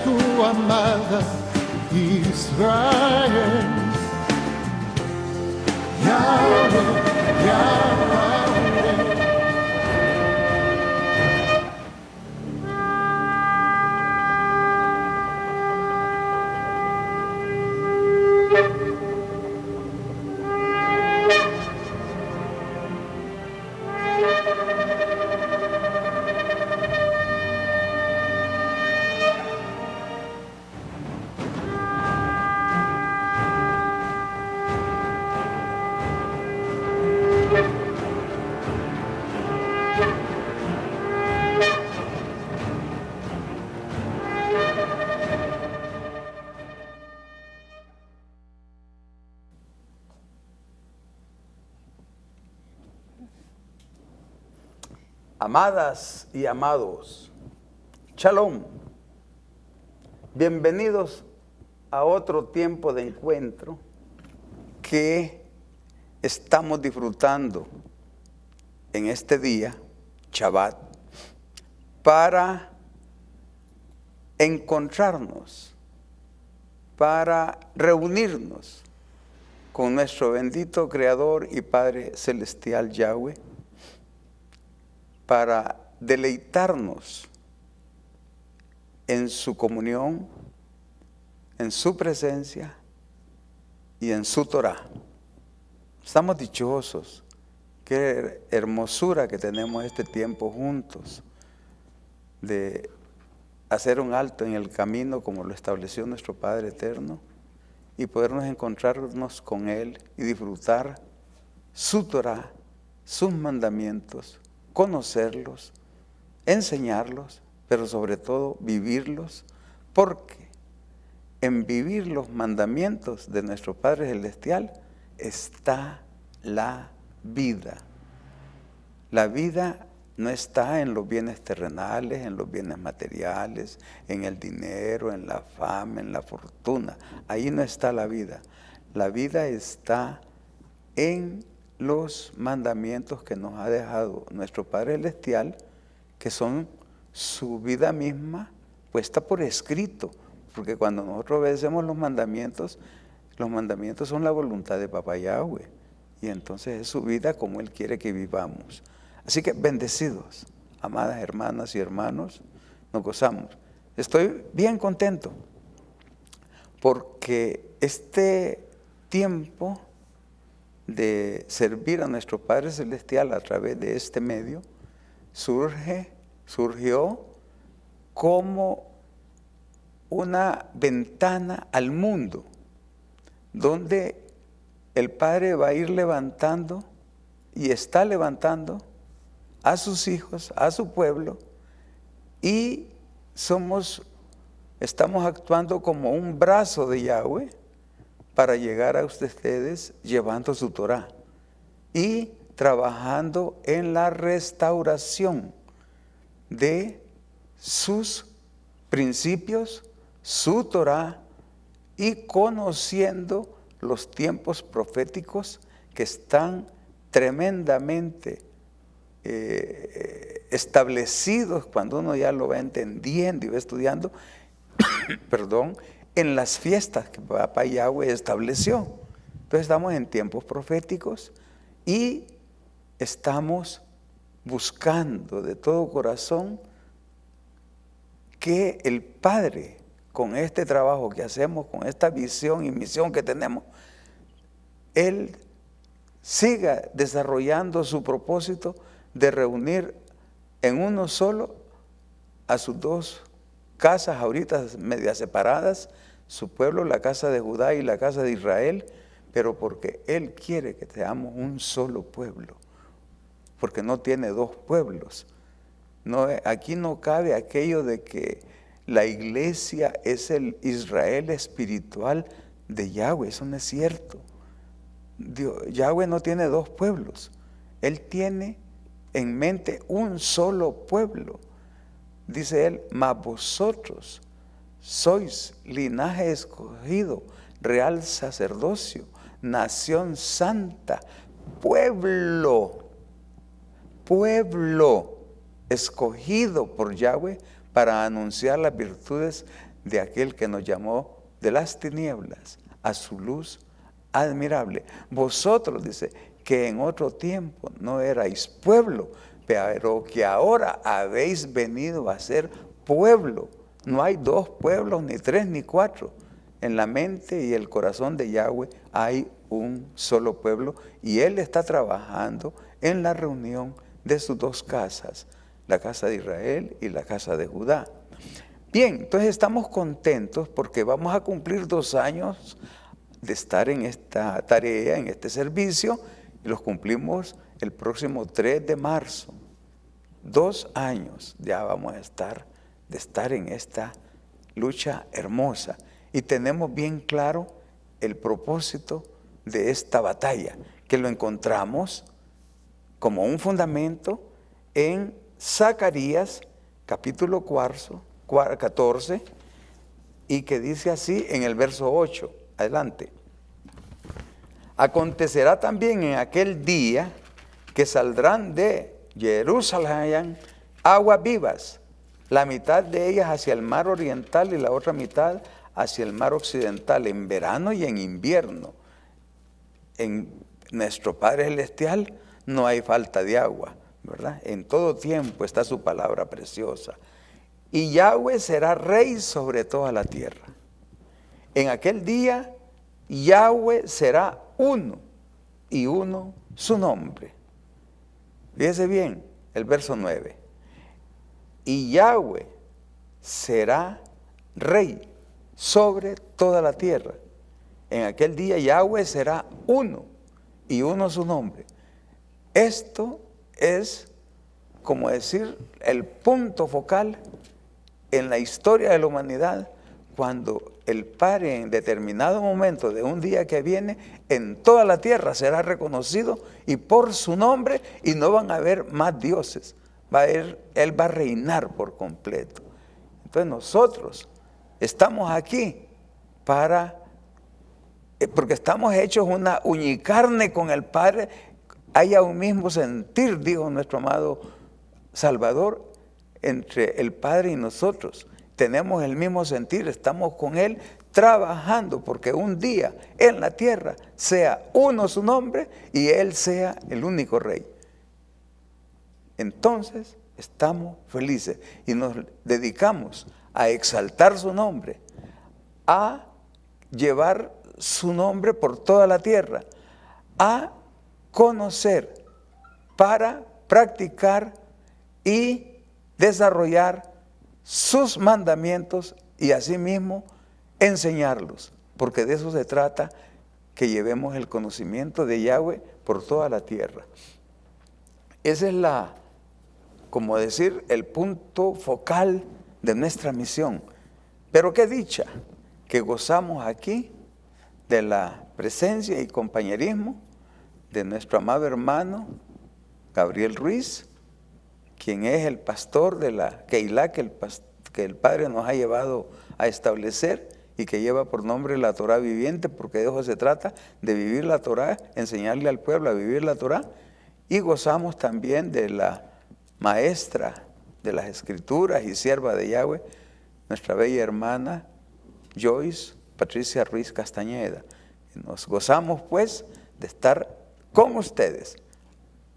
tu amada Israel. Yahweh, Yahweh. Amadas y amados, Shalom, bienvenidos a otro tiempo de encuentro que estamos disfrutando en este día, Shabbat, para encontrarnos, para reunirnos con nuestro bendito Creador y Padre Celestial Yahweh, para deleitarnos en su comunión, en su presencia y en su Torah. Estamos dichosos. Qué hermosura que tenemos este tiempo juntos de hacer un alto en el camino como lo estableció nuestro Padre Eterno y podernos encontrarnos con Él y disfrutar su Torah, sus mandamientos, conocerlos, enseñarlos, pero sobre todo vivirlos, porque en vivir los mandamientos de nuestro Padre Celestial está la vida. La vida no está en los bienes terrenales, en los bienes materiales, en el dinero, en la fama, en la fortuna. Ahí no está la vida. La vida está en los mandamientos que nos ha dejado nuestro Padre Celestial, que son su vida misma puesta por escrito, porque cuando nosotros obedecemos los mandamientos son la voluntad de Papá Yahweh, y entonces es su vida como Él quiere que vivamos. Así que bendecidos, amadas hermanas y hermanos, nos gozamos. Estoy bien contento, porque este tiempo de servir a nuestro Padre Celestial a través de este medio, surgió como una ventana al mundo, donde el Padre va a ir levantando y está levantando a sus hijos, a su pueblo, y estamos actuando como un brazo de Yahweh para llegar a ustedes llevando su Torah y trabajando en la restauración de sus principios, su Torah, y conociendo los tiempos proféticos que están tremendamente establecidos cuando uno ya lo va entendiendo y va estudiando, perdón, en las fiestas que Papá Yahweh estableció. Entonces estamos en tiempos proféticos y estamos buscando de todo corazón que el Padre, con este trabajo que hacemos, con esta visión y misión que tenemos, Él siga desarrollando su propósito de reunir en uno solo a sus dos casas ahorita medias separadas, su pueblo, la casa de Judá y la casa de Israel, pero porque Él quiere que seamos un solo pueblo, porque no tiene dos pueblos. No, aquí no cabe aquello de que la iglesia es el Israel espiritual de Yahweh. Eso no es cierto. Yahweh no tiene dos pueblos. Él tiene en mente un solo pueblo. Dice Él, mas vosotros sois linaje escogido, real sacerdocio, nación santa, pueblo escogido por Yahweh para anunciar las virtudes de aquel que nos llamó de las tinieblas a su luz admirable. Vosotros, dice, que en otro tiempo no erais pueblo, pero que ahora habéis venido a ser pueblo. No hay dos pueblos, ni tres, ni cuatro. En la mente y el corazón de Yahweh hay un solo pueblo, y Él está trabajando en la reunión de sus dos casas, la casa de Israel y la casa de Judá. Bien, entonces estamos contentos porque vamos a cumplir 2 años de estar en esta tarea, en este servicio, y los cumplimos el próximo 3 de marzo. 2 años ya vamos a estar de estar en esta lucha hermosa, y tenemos bien claro el propósito de esta batalla, que lo encontramos como un fundamento en Zacarías capítulo 14, y que dice así en el verso 8, adelante. Acontecerá también en aquel día que saldrán de Jerusalén aguas vivas, la mitad de ellas hacia el mar oriental y la otra mitad hacia el mar occidental, en verano y en invierno. En nuestro Padre Celestial no hay falta de agua, ¿verdad? En todo tiempo está su palabra preciosa. Y Yahweh será rey sobre toda la tierra. En aquel día, Yahweh será uno, y uno su nombre. Fíjese bien, el verso 9. Y Yahweh será rey sobre toda la tierra. En aquel día Yahweh será uno, y uno su nombre. Esto es, como decir, el punto focal en la historia de la humanidad, cuando el Padre en determinado momento de un día que viene, en toda la tierra será reconocido y por su nombre, y no van a haber más dioses. Él va a reinar por completo. Entonces nosotros estamos aquí porque estamos hechos una unicarne con el Padre. Haya un mismo sentir, dijo nuestro amado Salvador, entre el Padre y nosotros. Tenemos el mismo sentir, estamos con Él trabajando porque un día en la tierra sea uno su nombre y Él sea el único Rey. Entonces estamos felices y nos dedicamos a exaltar su nombre, a llevar su nombre por toda la tierra, a conocer, para practicar y desarrollar sus mandamientos y asimismo enseñarlos, porque de eso se trata, que llevemos el conocimiento de Yahweh por toda la tierra. Ese es como decir, el punto focal de nuestra misión. Pero qué dicha que gozamos aquí de la presencia y compañerismo de nuestro amado hermano Gabriel Ruiz, quien es el pastor de la Keilah que el Padre nos ha llevado a establecer y que lleva por nombre la Torah viviente, porque de eso se trata, de vivir la Torah, enseñarle al pueblo a vivir la Torah. Y gozamos también de la maestra de las Escrituras y sierva de Yahweh, nuestra bella hermana Joyce Patricia Ruiz Castañeda. Nos gozamos pues de estar con ustedes,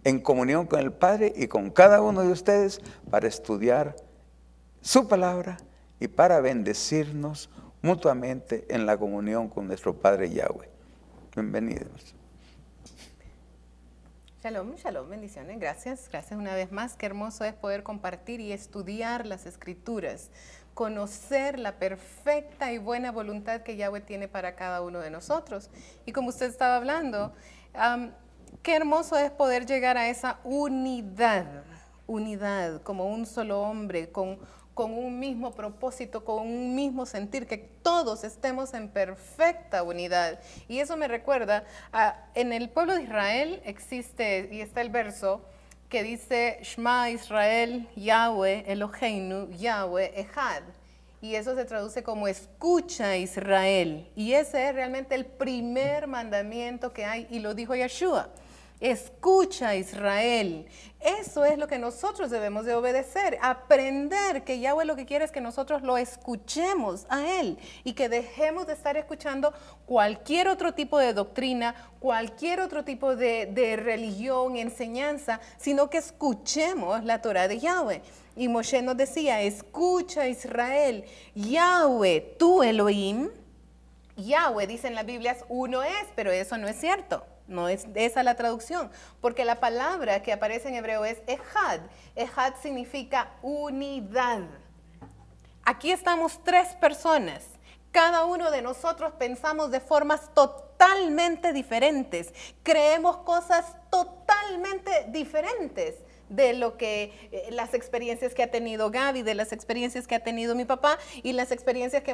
en comunión con el Padre y con cada uno de ustedes, para estudiar su palabra y para bendecirnos mutuamente en la comunión con nuestro Padre Yahweh. Bienvenidos. Shalom, shalom, bendiciones, gracias una vez más. Qué hermoso es poder compartir y estudiar las Escrituras, conocer la perfecta y buena voluntad que Yahweh tiene para cada uno de nosotros. Y como usted estaba hablando, qué hermoso es poder llegar a esa unidad como un solo hombre, con un mismo propósito, con un mismo sentir, que todos estemos en perfecta unidad. Y eso me recuerda, en el pueblo de Israel existe, y está el verso que dice, Shema Israel, Yahweh Eloheinu, Yahweh Echad. Y eso se traduce como escucha Israel. Y ese es realmente el primer mandamiento que hay, y lo dijo Yeshua. Escucha, Israel. Eso es lo que nosotros debemos de obedecer, aprender que Yahweh lo que quiere es que nosotros lo escuchemos a Él y que dejemos de estar escuchando cualquier otro tipo de doctrina, cualquier otro tipo de religión, enseñanza, sino que escuchemos la Torah de Yahweh. Y Moshe nos decía, escucha, Israel, Yahweh, tu Elohim. Yahweh, dice en la Biblia, uno es, pero eso no es cierto. No es esa la traducción, porque la palabra que aparece en hebreo es Ejad. Ejad significa unidad. Aquí estamos 3 personas. Cada uno de nosotros pensamos de formas totalmente diferentes. Creemos cosas totalmente diferentes de lo que las experiencias que ha tenido Gaby, de las experiencias que ha tenido mi papá y las experiencias que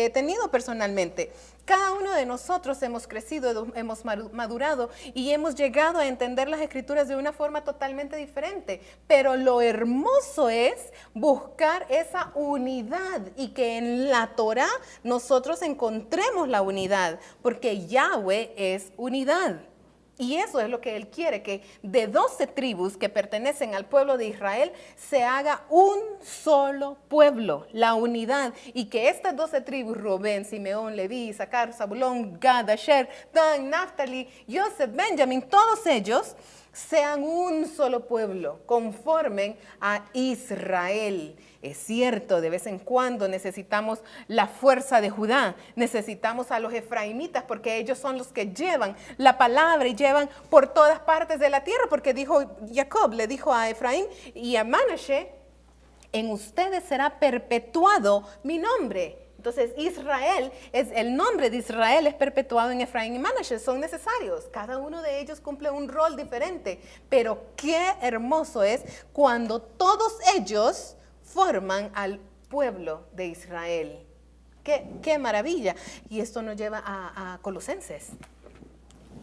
he tenido personalmente. Cada uno de nosotros hemos crecido, hemos madurado y hemos llegado a entender las escrituras de una forma totalmente diferente. Pero lo hermoso es buscar esa unidad y que en la Torah nosotros encontremos la unidad, porque Yahweh es unidad. Y eso es lo que Él quiere, que de 12 tribus que pertenecen al pueblo de Israel se haga un solo pueblo, la unidad. Y que estas 12 tribus, Rubén, Simeón, Leví, Isaacar, Zabulón, Gad, Asher, Dan, Naftali, Yosef, Benjamín, todos ellos sean un solo pueblo, conformen a Israel. Es cierto, de vez en cuando necesitamos la fuerza de Judá, necesitamos a los efraimitas porque ellos son los que llevan la palabra y llevan por todas partes de la tierra, porque Jacob le dijo a Efraín y a Manashe, en ustedes será perpetuado mi nombre. Entonces el nombre de Israel es perpetuado en Efraín y Manashe, son necesarios. Cada uno de ellos cumple un rol diferente, pero qué hermoso es cuando todos ellos forman al pueblo de Israel. ¡Qué maravilla! Y esto nos lleva a Colosenses.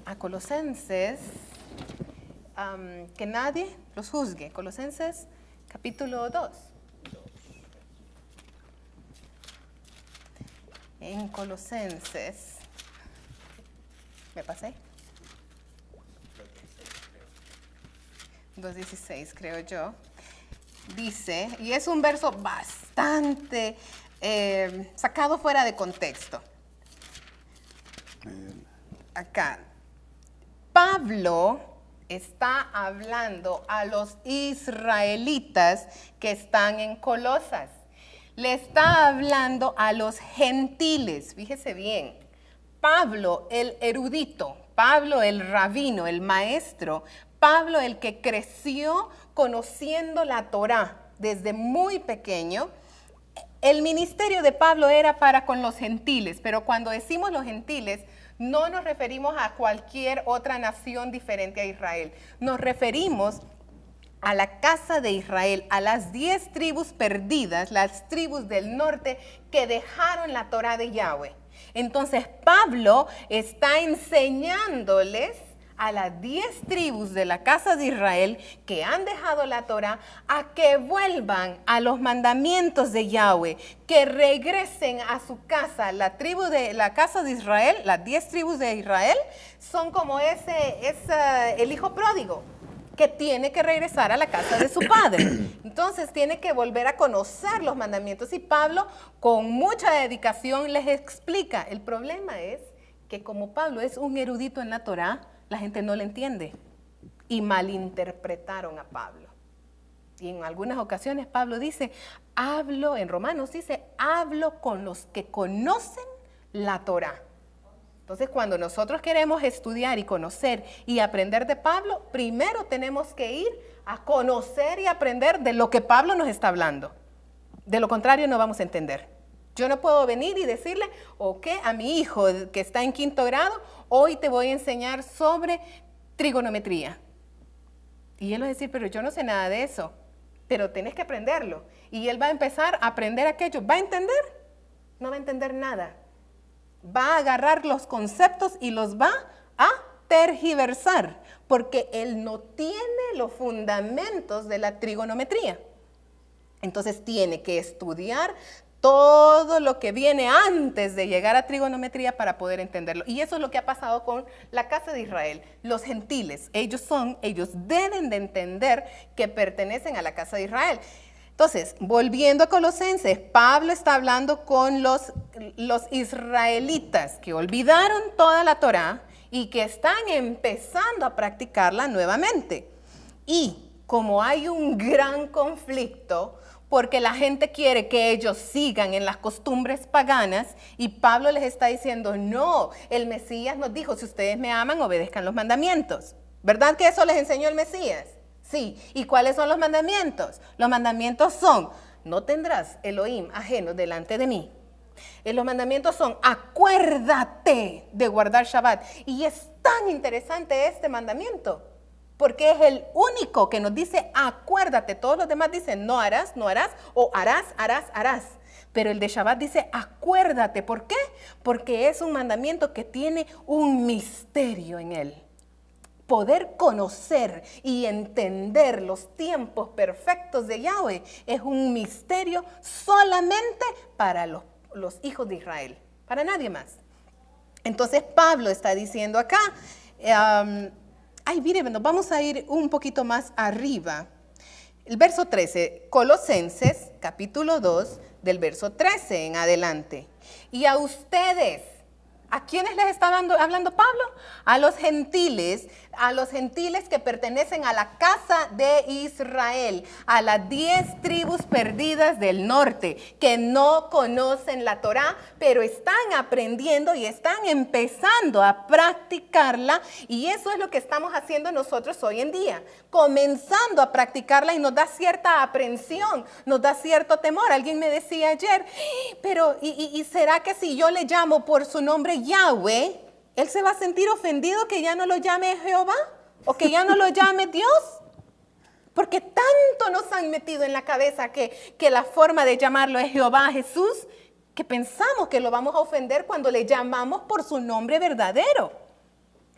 A Colosenses, que nadie los juzgue. Colosenses capítulo 2. En Colosenses, ¿me pasé? 2:16 creo yo. Dice, y es un verso bastante sacado fuera de contexto. Acá, Pablo está hablando a los israelitas que están en Colosas. Le está hablando a los gentiles, fíjese bien. Pablo el erudito, Pablo el rabino, el maestro, Pablo el que creció conociendo la Torá desde muy pequeño. El ministerio de Pablo era para con los gentiles, pero cuando decimos los gentiles, no nos referimos a cualquier otra nación diferente a Israel. Nos referimos a la casa de Israel, a las 10 tribus perdidas, las tribus del norte que dejaron la Torá de Yahweh. Entonces Pablo está enseñándoles a las 10 tribus de la casa de Israel que han dejado la Torá a que vuelvan a los mandamientos de Yahweh, que regresen a su casa. La casa de Israel, las 10 tribus de Israel, son como el hijo pródigo que tiene que regresar a la casa de su padre. Entonces tiene que volver a conocer los mandamientos y Pablo con mucha dedicación les explica. El problema es que como Pablo es un erudito en la Torá, la gente no le entiende y malinterpretaron a Pablo. Y en algunas ocasiones Pablo dice, en Romanos dice, hablo con los que conocen la Torá. Entonces, cuando nosotros queremos estudiar y conocer y aprender de Pablo, primero tenemos que ir a conocer y aprender de lo que Pablo nos está hablando. De lo contrario, no vamos a entender. Yo no puedo venir y decirle, a mi hijo que está en 5º grado, hoy te voy a enseñar sobre trigonometría. Y él va a decir, pero yo no sé nada de eso, pero tenés que aprenderlo. Y él va a empezar a aprender aquello. ¿Va a entender? No va a entender nada. Va a agarrar los conceptos y los va a tergiversar, porque él no tiene los fundamentos de la trigonometría. Entonces tiene que estudiar todo lo que viene antes de llegar a trigonometría para poder entenderlo. Y eso es lo que ha pasado con la casa de Israel. Los gentiles, ellos deben de entender que pertenecen a la casa de Israel. Entonces, volviendo a Colosenses, Pablo está hablando con los israelitas que olvidaron toda la Torá y que están empezando a practicarla nuevamente. Y como hay un gran conflicto, porque la gente quiere que ellos sigan en las costumbres paganas, y Pablo les está diciendo, no, el Mesías nos dijo, si ustedes me aman, obedezcan los mandamientos. ¿Verdad que eso les enseñó el Mesías? Sí. ¿Y cuáles son los mandamientos? Los mandamientos son, no tendrás Elohim ajeno delante de mí. Los mandamientos son, acuérdate de guardar Shabbat. Y es tan interesante este mandamiento, porque es el único que nos dice, acuérdate. Todos los demás dicen, no harás, o harás, harás, harás. Pero el de Shabbat dice, acuérdate. ¿Por qué? Porque es un mandamiento que tiene un misterio en él. Poder conocer y entender los tiempos perfectos de Yahweh es un misterio solamente para los hijos de Israel, para nadie más. Entonces Pablo está diciendo acá, miren, nos vamos a ir un poquito más arriba. El verso 13, Colosenses, capítulo 2, del verso 13 en adelante. Y a ustedes, ¿a quiénes les está hablando Pablo? A los gentiles que pertenecen a la casa de Israel, a las 10 tribus perdidas del norte, que no conocen la Torá, pero están aprendiendo y están empezando a practicarla, y eso es lo que estamos haciendo nosotros hoy en día, comenzando a practicarla, y nos da cierta aprensión, nos da cierto temor. Alguien me decía ayer, pero ¿y será que si yo le llamo por su nombre Yahweh, él se va a sentir ofendido que ya no lo llame Jehová o que ya no lo llame Dios? Porque tanto nos han metido en la cabeza que la forma de llamarlo es Jehová, Jesús, que pensamos que lo vamos a ofender cuando le llamamos por su nombre verdadero.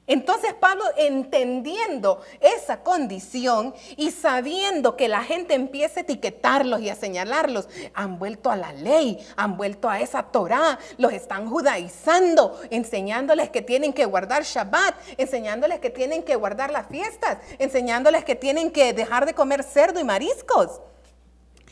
Entonces Pablo, entendiendo esa condición y sabiendo que la gente empieza a etiquetarlos y a señalarlos, han vuelto a la ley, han vuelto a esa Torá, los están judaizando, enseñándoles que tienen que guardar Shabbat, enseñándoles que tienen que guardar las fiestas, enseñándoles que tienen que dejar de comer cerdo y mariscos.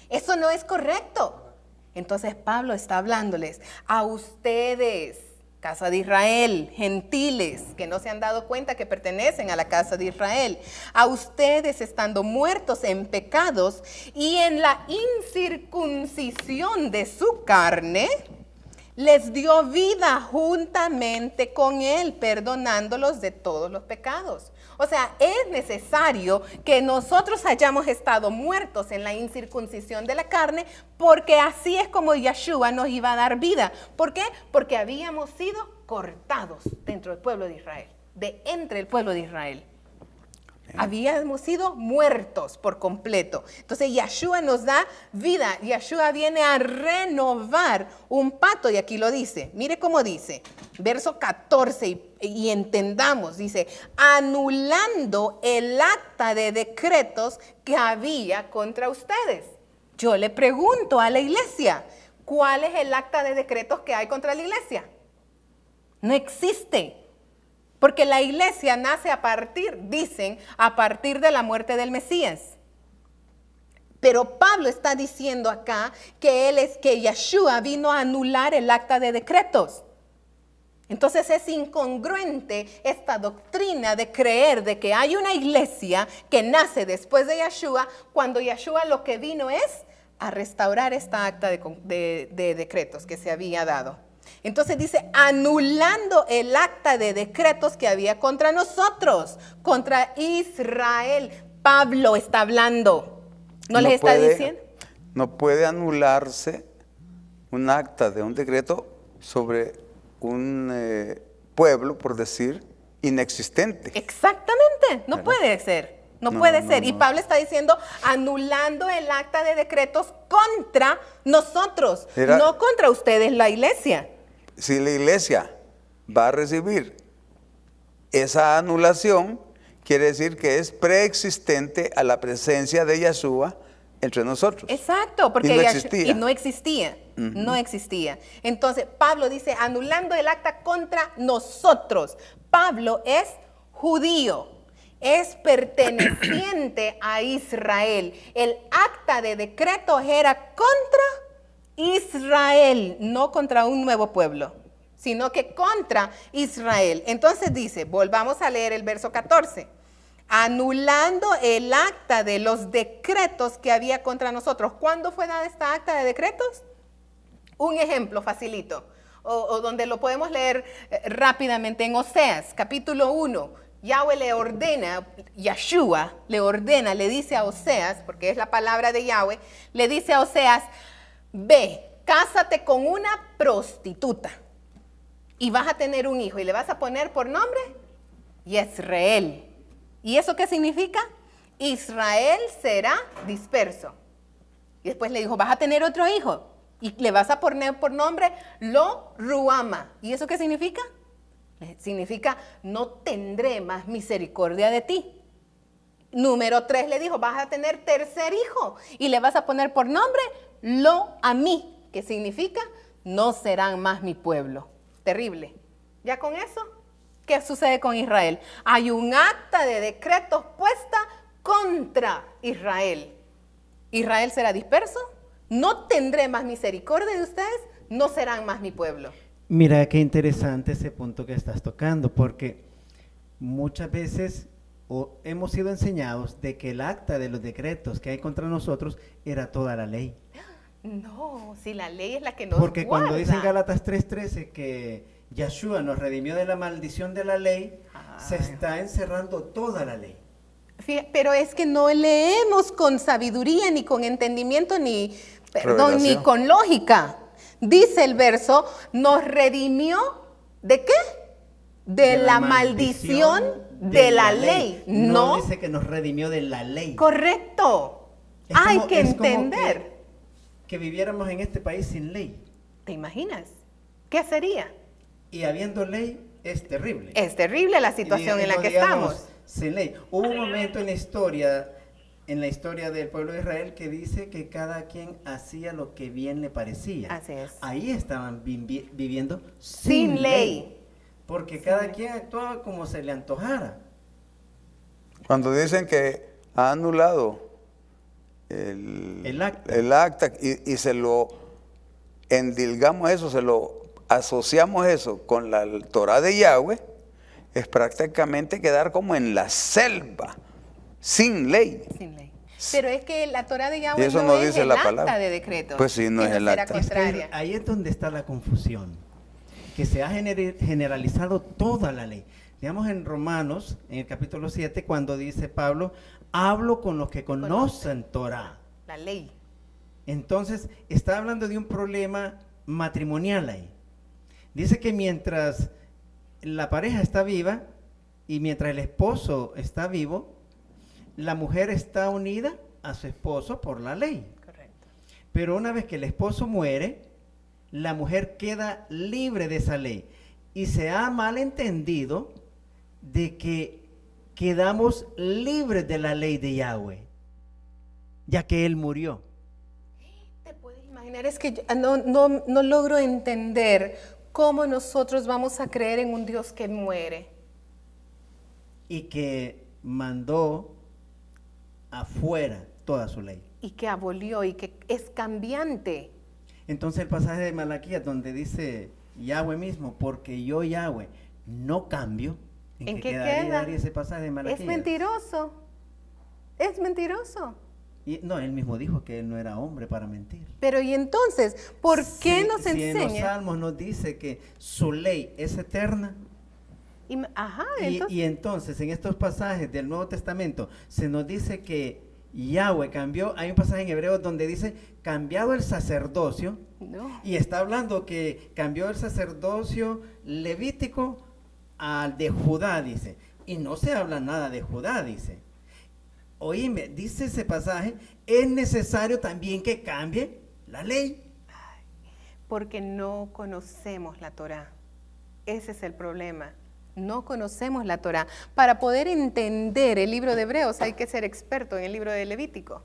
Eso no es correcto. Entonces Pablo está hablándoles a ustedes, casa de Israel, gentiles que no se han dado cuenta que pertenecen a la casa de Israel, a ustedes estando muertos en pecados y en la incircuncisión de su carne, les dio vida juntamente con él, perdonándolos de todos los pecados. O sea, es necesario que nosotros hayamos estado muertos en la incircuncisión de la carne, porque así es como Yeshua nos iba a dar vida. ¿Por qué? Porque habíamos sido cortados dentro del pueblo de Israel, de entre el pueblo de Israel. Habíamos sido muertos por completo. Entonces Yeshua nos da vida. Yeshua viene a renovar un pacto, y aquí lo dice. Mire cómo dice, verso 14, y entendamos, dice, anulando el acta de decretos que había contra ustedes. Yo le pregunto a la iglesia, ¿cuál es el acta de decretos que hay contra la iglesia? No existe. Porque la iglesia nace a partir de la muerte del Mesías. Pero Pablo está diciendo acá que Yeshua vino a anular el acta de decretos. Entonces es incongruente esta doctrina de creer de que hay una iglesia que nace después de Yeshua, cuando Yeshua lo que vino es a restaurar esta acta de decretos que se había dado. Entonces dice, anulando el acta de decretos que había contra nosotros, contra Israel. Pablo está hablando. ¿No les está diciendo? No puede anularse un acta de un decreto sobre un pueblo, por decir, inexistente. Exactamente, no puede ser. No puede ser. Y Pablo está diciendo, anulando el acta de decretos contra nosotros, no contra ustedes, la iglesia. Si la iglesia va a recibir esa anulación, quiere decir que es preexistente a la presencia de Yeshua entre nosotros. Exacto, porque y no existía. Y no existía. no existía. Entonces, Pablo dice, anulando el acta contra nosotros. Pablo es judío, es perteneciente a Israel. El acta de decretos era contra Israel, no contra un nuevo pueblo, sino que contra Israel. Entonces dice, volvamos a leer el verso 14. Anulando el acta de los decretos que había contra nosotros. ¿Cuándo fue dada esta acta de decretos? Un ejemplo facilito, o donde lo podemos leer rápidamente en Oseas, capítulo 1. Yahweh le ordena, Yahshua le ordena, le dice a Oseas, porque es la palabra de Yahweh, le dice a Oseas, ve, cásate con una prostituta y vas a tener un hijo y le vas a poner por nombre Yisrael. ¿Y eso qué significa? Israel será disperso. Y después le dijo, vas a tener otro hijo y le vas a poner por nombre Lo Ruama. ¿Y eso qué significa? Significa, no tendré más misericordia de ti. Número 3 le dijo, vas a tener tercer hijo y le vas a poner por nombre Lo Amí, que significa, no serán más mi pueblo. Terrible. ¿Ya con eso? ¿Qué sucede con Israel? Hay un acta de decretos puesta contra Israel. Israel será disperso, no tendré más misericordia de ustedes, no serán más mi pueblo. Mira qué interesante ese punto que estás tocando, porque muchas veces hemos sido enseñados de que el acta de los decretos que hay contra nosotros era toda la ley. No, si la ley es la que nos Porque guarda. cuando dice en Gálatas 3:13 que Yahshua nos redimió de la maldición de la ley, se está encerrando toda la ley. Pero es que no leemos con sabiduría, ni con entendimiento, ni Revelación. con lógica. Dice el verso, nos redimió, ¿de qué? De la maldición de la ley. No No, dice que nos redimió de la ley. correcto. Es Hay como- que es como entender. que viviéramos en este país sin ley. ¿Te imaginas? ¿Qué sería? Y habiendo ley es terrible. Es terrible la situación en la que estamos. Sin ley. Hubo un momento en la historia del pueblo de Israel que dice que cada quien hacía lo que bien le parecía. Así es. Ahí estaban viviendo Sin ley. Porque cada quien actuaba como se le antojara. Cuando dicen que ha anulado el acta y se lo endilgamos eso, se lo asociamos eso con la Torah de Yahweh, es prácticamente quedar como en la selva, sin ley. Sin ley. Pero es que la Torah de Y Yahweh eso no no es dice el la acta palabra. de decretos. Pues sí, no que es el nos era acta. contraria. Ahí es donde está la confusión, que se ha generalizado toda la ley. Digamos en Romanos, en el capítulo 7, cuando dice Pablo, hablo con los que conocen Torah. La ley. Entonces, está hablando de un problema matrimonial ahí. Dice que mientras la pareja está viva y mientras el esposo está vivo, la mujer está unida a su esposo por la ley. Correcto. Pero una vez que el esposo muere, la mujer queda libre de esa ley. Y se ha malentendido de que quedamos libres de la ley de Yahweh, ya que Él murió. ¿Te puedes imaginar? Es que yo no logro entender cómo nosotros vamos a creer en un Dios que muere. Y que mandó afuera toda su ley. Y que abolió y que es cambiante. Entonces el pasaje de Malaquías donde dice Yahweh mismo, porque yo Yahweh no cambio, ¿En qué qué quedaría queda? ese pasaje de Malaquías? Es mentiroso. Es mentiroso. Y, no, él mismo dijo que él no era hombre para mentir. Pero y entonces, ¿por qué nos Si en los enseña? Salmos nos dice que su ley es eterna, Ajá, y entonces en estos pasajes del Nuevo Testamento se nos dice que Yahweh cambió, hay un pasaje en Hebreos donde dice cambiado el sacerdocio, no. y está hablando que cambió el sacerdocio levítico al de Judá, dice, y no se habla nada de Judá, dice. Oíme, dice ese pasaje, es necesario también que cambie la ley. Porque no conocemos la Torá. Ese es el problema. No conocemos la Torá. Para poder entender el libro de Hebreos hay que ser experto en el libro de Levítico.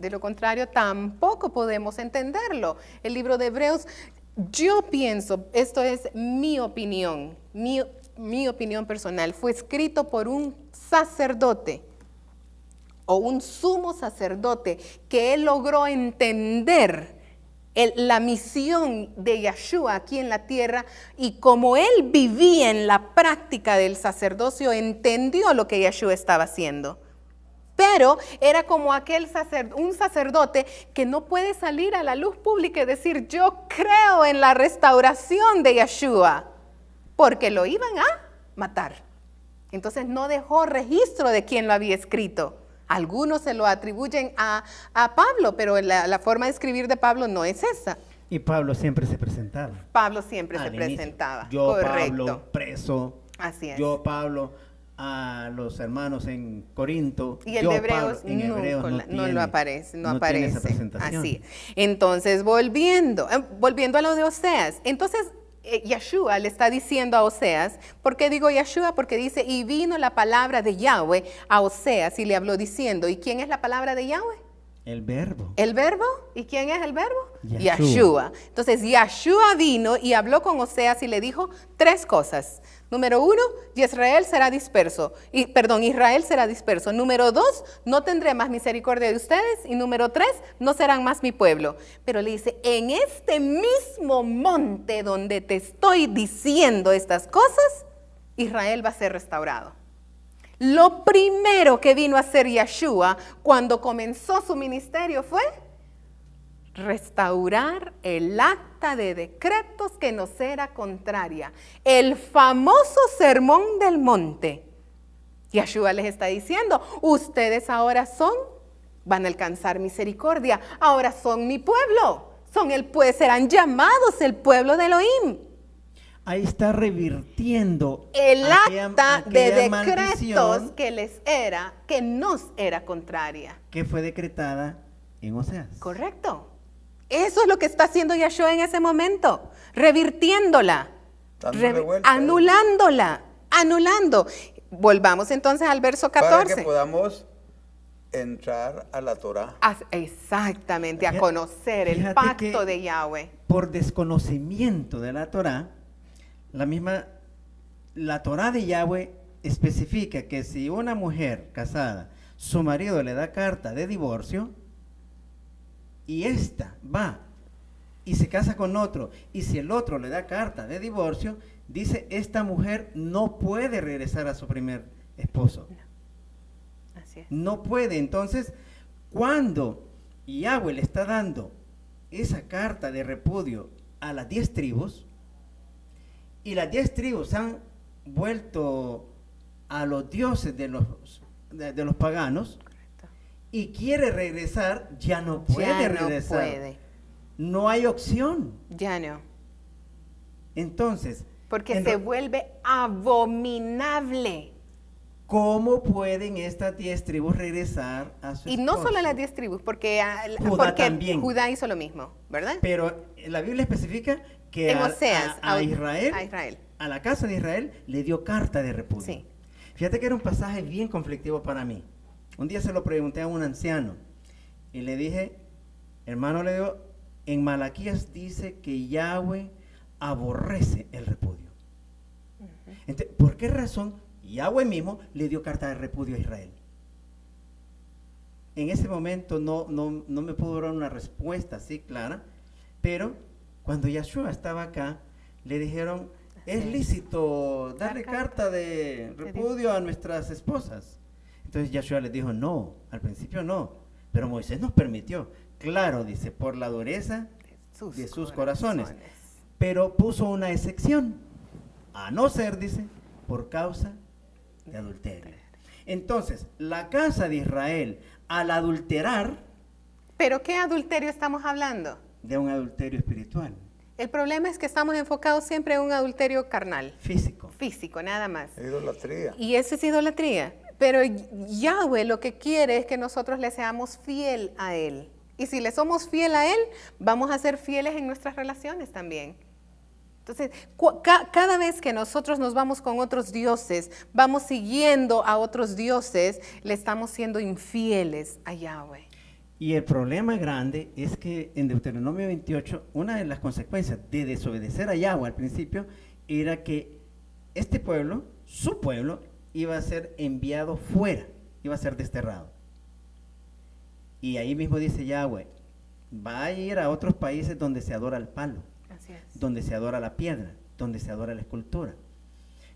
De lo contrario, tampoco podemos entenderlo. El libro de Hebreos, yo pienso, esto es mi opinión personal, fue escrito por un sacerdote o un sumo sacerdote que él logró entender la misión de Yeshua aquí en la tierra, y como él vivía en la práctica del sacerdocio, entendió lo que Yeshua estaba haciendo. Pero era como un sacerdote que no puede salir a la luz pública y decir, yo creo en la restauración de Yeshua, porque lo iban a matar. Entonces no dejó registro de quién lo había escrito. Algunos se lo atribuyen a Pablo, pero la forma de escribir de Pablo no es esa. Y Pablo siempre se presentaba. Pablo siempre se Al inicio. presentaba. Yo, Correcto. Pablo, preso. Así es. Yo, Pablo, a los hermanos en Corinto. Y el yo, de Hebreos, Pablo, en Hebreos no lo aparece, no tiene aparece. esa presentación. Así. Entonces, volviendo a lo de Oseas. Entonces, Yeshua le está diciendo a Oseas, ¿por qué digo Yeshua? Porque dice, y vino la palabra de Yahweh a Oseas y le habló diciendo, ¿y quién es la palabra de Yahweh? El verbo. ¿El verbo? ¿Y quién es el verbo? Yeshua. Yeshua. Entonces, Yeshua vino y habló con Oseas y le dijo 3 cosas. Número 1, Israel será disperso. Israel será disperso. Número 2, no tendré más misericordia de ustedes. Y número 3, no serán más mi pueblo. Pero le dice, en este mismo monte donde te estoy diciendo estas cosas, Israel va a ser restaurado. Lo primero que vino a hacer Yeshua cuando comenzó su ministerio fue restaurar el acta de decretos que nos era contraria. El famoso sermón del monte. Yeshua les está diciendo, ustedes ahora van a alcanzar misericordia, ahora son mi pueblo, serán llamados el pueblo de Elohim. Ahí está revirtiendo El acta de aquella decretos maldición que nos era contraria. que fue decretada en Oseas. Correcto. Eso es lo que está haciendo Yeshua en ese momento, revirtiéndola, Dándole vuelta. anulando. Volvamos entonces al verso 14. Para que podamos entrar a la Torah. Exactamente, a Fíjate- conocer el fíjate pacto que- de Yahweh. Por desconocimiento de la Torá, la Torá de Yahweh especifica que si una mujer casada, su marido le da carta de divorcio, y ésta va y se casa con otro, y si el otro le da carta de divorcio, dice, esta mujer no puede regresar a su primer esposo. Así es. No puede. Entonces, cuando Yahweh le está dando esa carta de repudio a las 10 tribus, y las 10 tribus se han vuelto a los dioses de los paganos, y quiere regresar, ya no puede Ya no regresar. puede. No hay opción. Ya no. Entonces, Porque se vuelve abominable. ¿cómo pueden estas 10 tribus regresar a su Y no esposo? solo las 10 tribus, porque Judá también. Judá hizo lo mismo, ¿verdad? Pero la Biblia especifica que En Oseas, a Israel, a Israel. a la casa de Israel, le dio carta de repudio. Sí. Fíjate que era un pasaje bien conflictivo para mí. Un día se lo pregunté a un anciano y le dije, hermano, le digo, en Malaquías dice que Yahweh aborrece el repudio. Entonces, ¿por qué razón Yahweh mismo le dio carta de repudio a Israel? En ese momento no me pudo dar una respuesta así clara, pero cuando Yeshua estaba acá, le dijeron, es lícito darle carta de repudio a nuestras esposas. Entonces Yeshua les dijo, no, al principio no, pero Moisés nos permitió. Claro, dice, por la dureza de sus corazones. Pero puso una excepción, a no ser, dice, por causa de adulterio. Entonces, la casa de Israel, al adulterar, ¿Pero qué adulterio estamos hablando? de un adulterio espiritual, El problema es que estamos enfocados siempre en un adulterio carnal, físico. físico, nada más. Idolatría. Y eso es idolatría. Pero Yahweh lo que quiere es que nosotros le seamos fiel a Él. Y si le somos fiel a Él, vamos a ser fieles en nuestras relaciones también. Entonces, cada vez que nosotros nos vamos con otros dioses, vamos siguiendo a otros dioses, le estamos siendo infieles a Yahweh. Y el problema grande es que en Deuteronomio 28, una de las consecuencias de desobedecer a Yahweh al principio era que este pueblo, su pueblo, iba a ser enviado fuera, iba a ser desterrado. Y ahí mismo dice Yahweh, va a ir a otros países donde se adora el palo, Así es. donde se adora la piedra, donde se adora la escultura.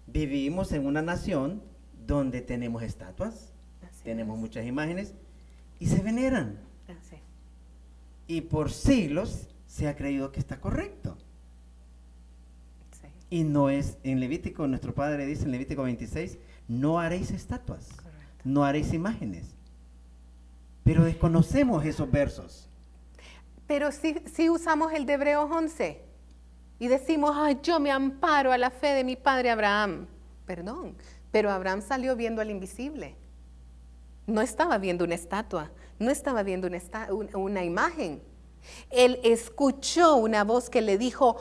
Vivimos en una nación donde tenemos estatuas, Así tenemos es. muchas imágenes y se veneran. Así. Y por siglos se ha creído que está correcto. Sí, Y no es, en Levítico, nuestro padre dice en Levítico 26, no haréis estatuas, correcto. no haréis imágenes. Pero desconocemos esos versos. Pero sí usamos el de Hebreos 11 y decimos, ay, yo me amparo a la fe de mi padre Abraham. Perdón, pero Abraham salió viendo al invisible. No estaba viendo una estatua, no estaba viendo una imagen. Él escuchó una voz que le dijo,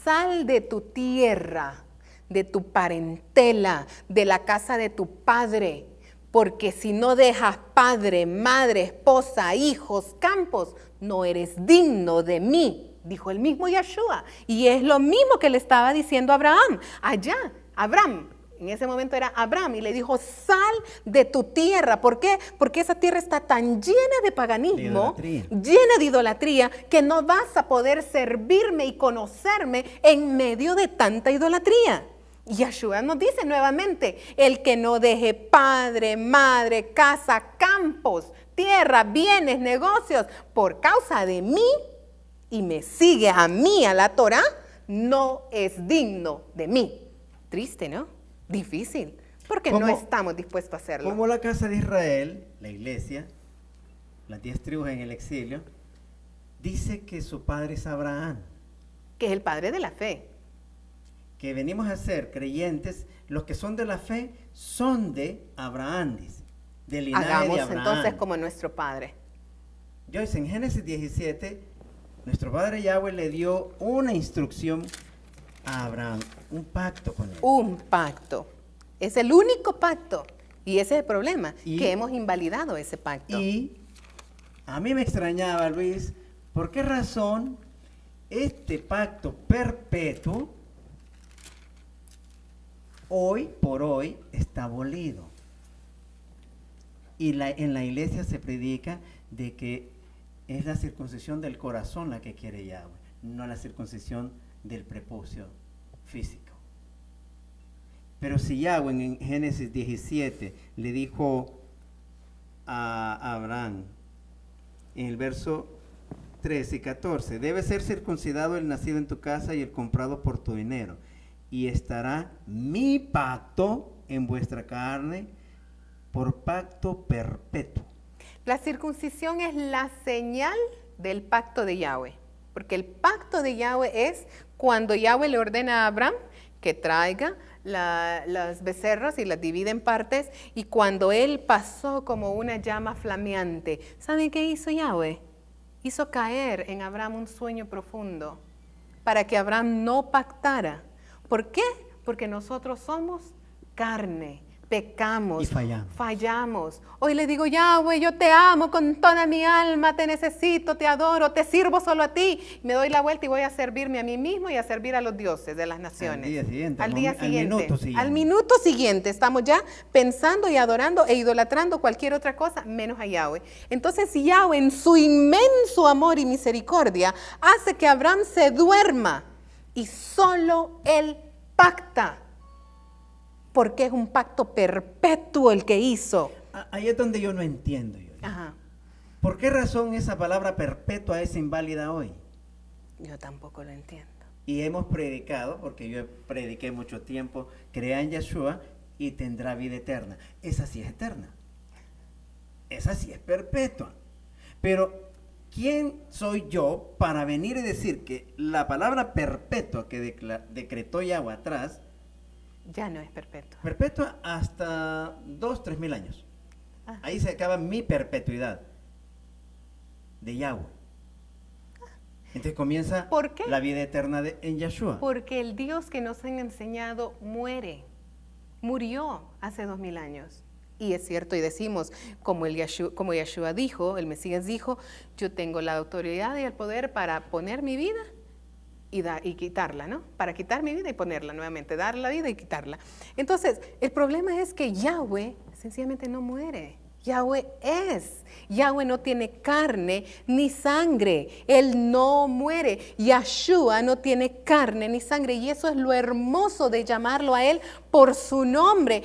sal de tu tierra, de tu parentela, de la casa de tu padre, porque si no dejas padre, madre, esposa, hijos, campos, no eres digno de mí, dijo el mismo Yahshua. Y es lo mismo que le estaba diciendo a Abraham, allá, Abraham. En ese momento era Abraham y le dijo, sal de tu tierra. ¿Por qué? Porque esa tierra está tan llena de paganismo, llena de idolatría, que no vas a poder servirme y conocerme en medio de tanta idolatría. Y Yahshua nos dice nuevamente, el que no deje padre, madre, casa, campos, tierra, bienes, negocios, por causa de mí y me sigue a mí, a la Torah, no es digno de mí. Triste, ¿no? Difícil, porque no estamos dispuestos a hacerlo. Como la casa de Israel, la iglesia, las 10 tribus en el exilio, dice que su padre es Abraham. Que es el padre de la fe. Que venimos a ser creyentes, los que son de la fe son de Abraham, dice, del linaje Hagamos de Abraham. entonces como nuestro padre. Joyce, en Génesis 17, nuestro padre Yahweh le dio una instrucción a Abraham, un pacto con él. Un pacto. Es el único pacto. Y ese es el problema, Y- que hemos invalidado ese pacto. Y a mí me extrañaba, Luis, ¿por qué razón este pacto perpetuo hoy por hoy está abolido? Y en la iglesia se predica de que es la circuncisión del corazón la que quiere Yahweh, no la circuncisión del prepucio físico. Pero si Yahweh en Génesis 17 le dijo a Abraham, en el verso 13 y 14, debe ser circuncidado el nacido en tu casa y el comprado por tu dinero, y estará mi pacto en vuestra carne por pacto perpetuo. La circuncisión es la señal del pacto de Yahweh, porque el pacto de Yahweh es cuando Yahweh le ordena a Abraham que traiga las becerras y las divide en partes, y cuando él pasó como una llama flameante, ¿saben qué hizo Yahweh? Hizo caer en Abraham un sueño profundo para que Abraham no pactara. ¿Por qué? Porque nosotros somos carne, pecamos, Y fallamos. fallamos. Hoy le digo, Yahweh, yo te amo con toda mi alma, te necesito, te adoro, te sirvo solo a ti. Me doy la vuelta y voy a servirme a mí mismo y a servir a los dioses de las naciones. Al día siguiente, Al día siguiente. minuto siguiente. Al minuto siguiente estamos ya pensando y adorando e idolatrando cualquier otra cosa menos a Yahweh. Entonces Yahweh, en su inmenso amor y misericordia, hace que Abraham se duerma y solo él pacta. Porque es un pacto perpetuo el que hizo. Ahí es donde yo no entiendo. Ajá. ¿Por qué razón esa palabra perpetua es inválida hoy? Yo tampoco lo entiendo. Y hemos predicado, porque yo prediqué mucho tiempo, crea en Yeshua y tendrá vida eterna. Esa sí es eterna. Esa sí es perpetua. Pero, ¿quién soy yo para venir y decir que la palabra perpetua que decretó Yahweh atrás, Ya no es perpetuo. perpetua hasta 2-3 mil años? Ah. Ahí se acaba mi perpetuidad de Yahweh. Entonces comienza ¿Por qué? la vida eterna en Yeshua. Porque el Dios que nos han enseñado muere. Murió hace 2000 años. Y es cierto, y decimos, como Yeshua dijo, el Mesías dijo, yo tengo la autoridad y el poder para poner mi vida y quitarla, ¿no? Para quitar mi vida y ponerla nuevamente, dar la vida y quitarla. Entonces, el problema es que Yahweh sencillamente no muere. Yahweh no tiene carne ni sangre, Él no muere. Yeshua no tiene carne ni sangre, y eso es lo hermoso de llamarlo a Él por su nombre.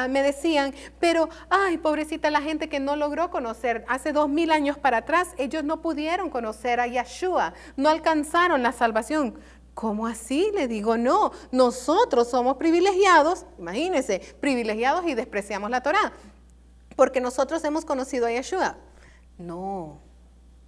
Me decían, pero, ay, pobrecita la gente que no logró conocer, hace 2000 años para atrás, ellos no pudieron conocer a Yeshua, no alcanzaron la salvación. ¿Cómo así? Le digo, no, nosotros somos privilegiados, imagínense, privilegiados y despreciamos la Torá. Porque nosotros hemos conocido a Yeshua. No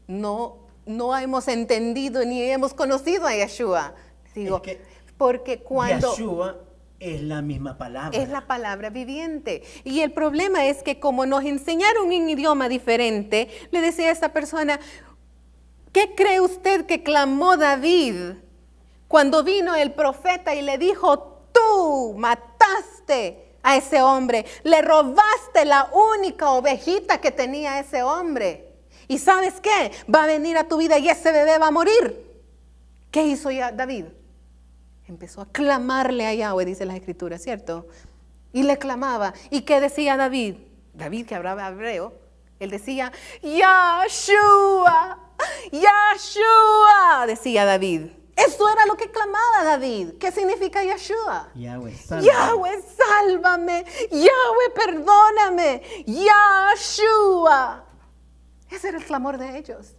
hemos entendido ni hemos conocido a Yeshua. Digo, Es que porque cuando Yeshua es la misma palabra. es la palabra viviente. Y el problema es que como nos enseñaron un idioma diferente, le decía a esta persona, ¿qué cree usted que clamó David cuando vino el profeta y le dijo, tú mataste a ese hombre, le robaste la única ovejita que tenía ese hombre? ¿Y sabes qué? Va a venir a tu vida y ese bebé va a morir. ¿Qué hizo David? Empezó a clamarle a Yahweh, dice la Escritura, ¿cierto? Y le clamaba. ¿Y qué decía David? David, que hablaba hebreo, él decía, Yeshua, Yeshua, decía David. Eso era lo que clamaba David. ¿Qué significa Yeshua? Yahweh, sálvame. Yahweh, sálvame. Yahweh, perdóname. Yeshua. Ese era el clamor de ellos.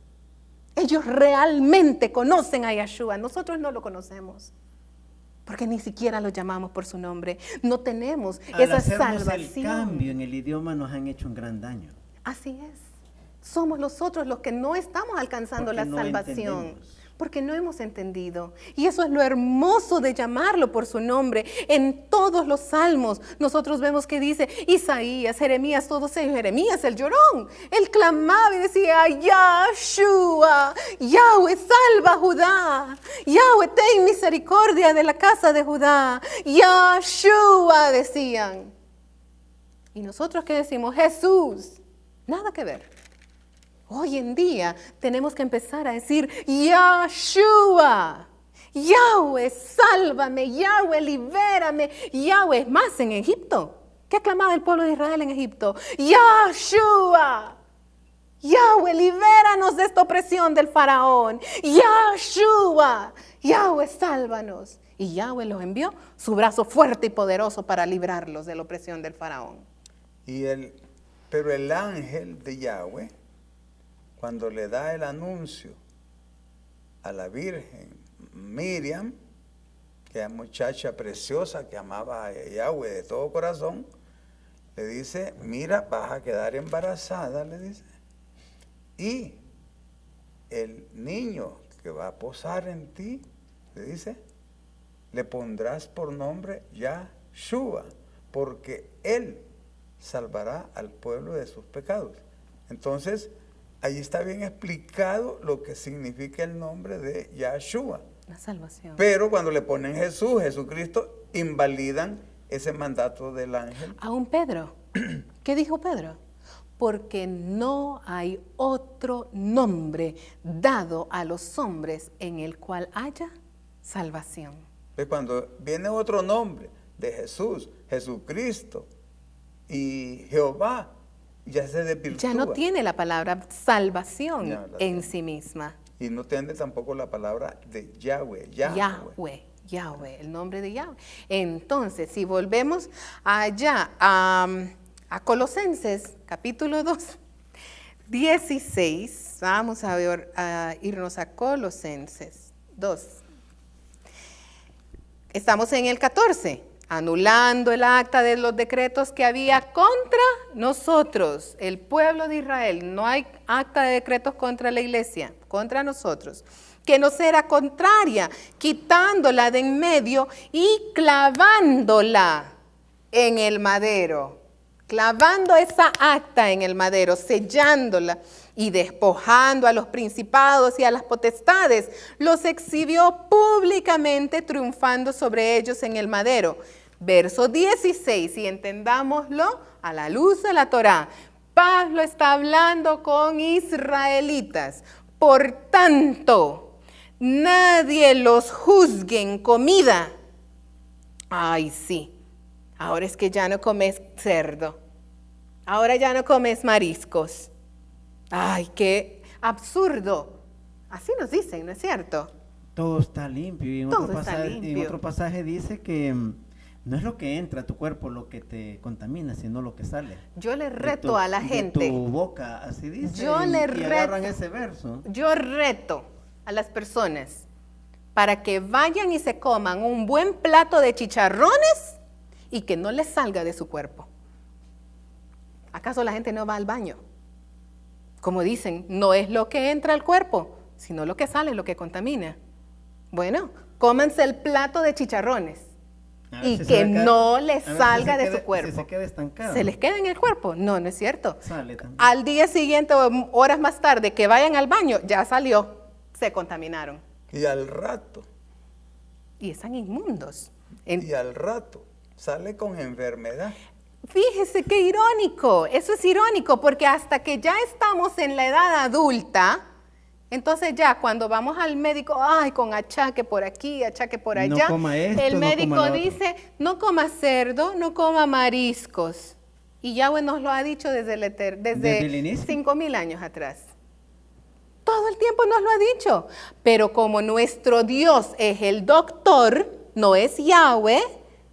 Ellos realmente conocen a Yeshua. Nosotros no lo conocemos, porque ni siquiera lo llamamos por su nombre. No tenemos Al esa hacernos salvación. el cambio en el idioma nos han hecho un gran daño. Así es. Somos nosotros los que no estamos alcanzando Porque la no salvación. entendemos. Porque no hemos entendido. Y eso es lo hermoso de llamarlo por su nombre. En todos los salmos nosotros vemos que dice Isaías, Jeremías, todos ellos. Jeremías, el llorón, él clamaba y decía, Yeshua, Yahweh, salva a Judá. Yahweh, ten misericordia de la casa de Judá. Yeshua, decían. Y nosotros que decimos, Jesús, nada que ver. Hoy en día tenemos que empezar a decir, Yeshua, Yahweh, sálvame, Yahweh, libérame. Yahweh, es más, en Egipto, ¿qué clamaba el pueblo de Israel en Egipto? Yeshua, Yahweh, libéranos de esta opresión del faraón. Yeshua, Yahweh, sálvanos. Y Yahweh los envió su brazo fuerte y poderoso para librarlos de la opresión del faraón. Pero el ángel de Yahweh, cuando le da el anuncio a la Virgen Miriam, que es muchacha preciosa que amaba a Yahweh de todo corazón, le dice, mira, vas a quedar embarazada, le dice, y el niño que va a posar en ti, le dice, le pondrás por nombre Yahshua, porque él salvará al pueblo de sus pecados. Entonces, ahí está bien explicado lo que significa el nombre de Yahshua. La salvación. Pero cuando le ponen Jesús, Jesucristo, invalidan ese mandato del ángel. Aún Pedro, ¿qué dijo Pedro? Porque no hay otro nombre dado a los hombres en el cual haya salvación. Pues cuando viene otro nombre de Jesús, Jesucristo y Jehová, ya se desvirtúa. Ya no tiene la palabra salvación No, la en tiene. sí misma. Y no tiene tampoco la palabra de Yahweh. Yahweh, el nombre de Yahweh. Entonces, si volvemos allá a Colosenses, capítulo 2, 16, vamos a irnos a Colosenses 2. Estamos en el 14. Anulando el acta de los decretos que había contra nosotros, el pueblo de Israel. No hay acta de decretos contra la iglesia, contra nosotros, que nos era contraria, quitándola de en medio y clavándola en el madero. Clavando esa acta en el madero, sellándola y despojando a los principados y a las potestades, los exhibió públicamente, triunfando sobre ellos en el madero. Verso 16, y entendámoslo a la luz de la Torá. Pablo está hablando con israelitas. Por tanto, nadie los juzgue en comida. Ay, sí, ahora es que ya no comes cerdo. Ahora ya no comes mariscos. Ay, qué absurdo. Así nos dicen, ¿no es cierto? Todo está limpio. Y en Todo otro está pasaje, limpio. en otro pasaje dice que no es lo que entra a tu cuerpo lo que te contamina, sino lo que sale. Yo le De reto tu- a la de gente. tu boca, así dice. Yo le y agarran reto. ese verso. Yo reto a las personas para que vayan y se coman un buen plato de chicharrones y que no les salga de su cuerpo. ¿Acaso la gente no va al baño? Como dicen, no es lo que entra al cuerpo, sino lo que sale, lo que contamina. Bueno, cómanse el plato de chicharrones A ver y si se que va a quedar- no les a ver si salga se de queda- su cuerpo. Si se queda estancado. ¿Se les queda en el cuerpo? No, no es cierto. Sale también. Al día siguiente o horas más tarde que vayan al baño, ya salió, se contaminaron. Y al rato, Y están inmundos. y al rato, sale con enfermedad. Fíjese qué irónico, eso es irónico, porque hasta que ya estamos en la edad adulta, entonces ya cuando vamos al médico, ay, con achaque por aquí, achaque por No allá, coma esto, el no médico coma lo otro. dice, no coma cerdo, no coma mariscos. Y Yahweh nos lo ha dicho desde Desde el inicio. 5,000 años atrás. Todo el tiempo nos lo ha dicho. Pero como nuestro Dios es el doctor, no es Yahweh,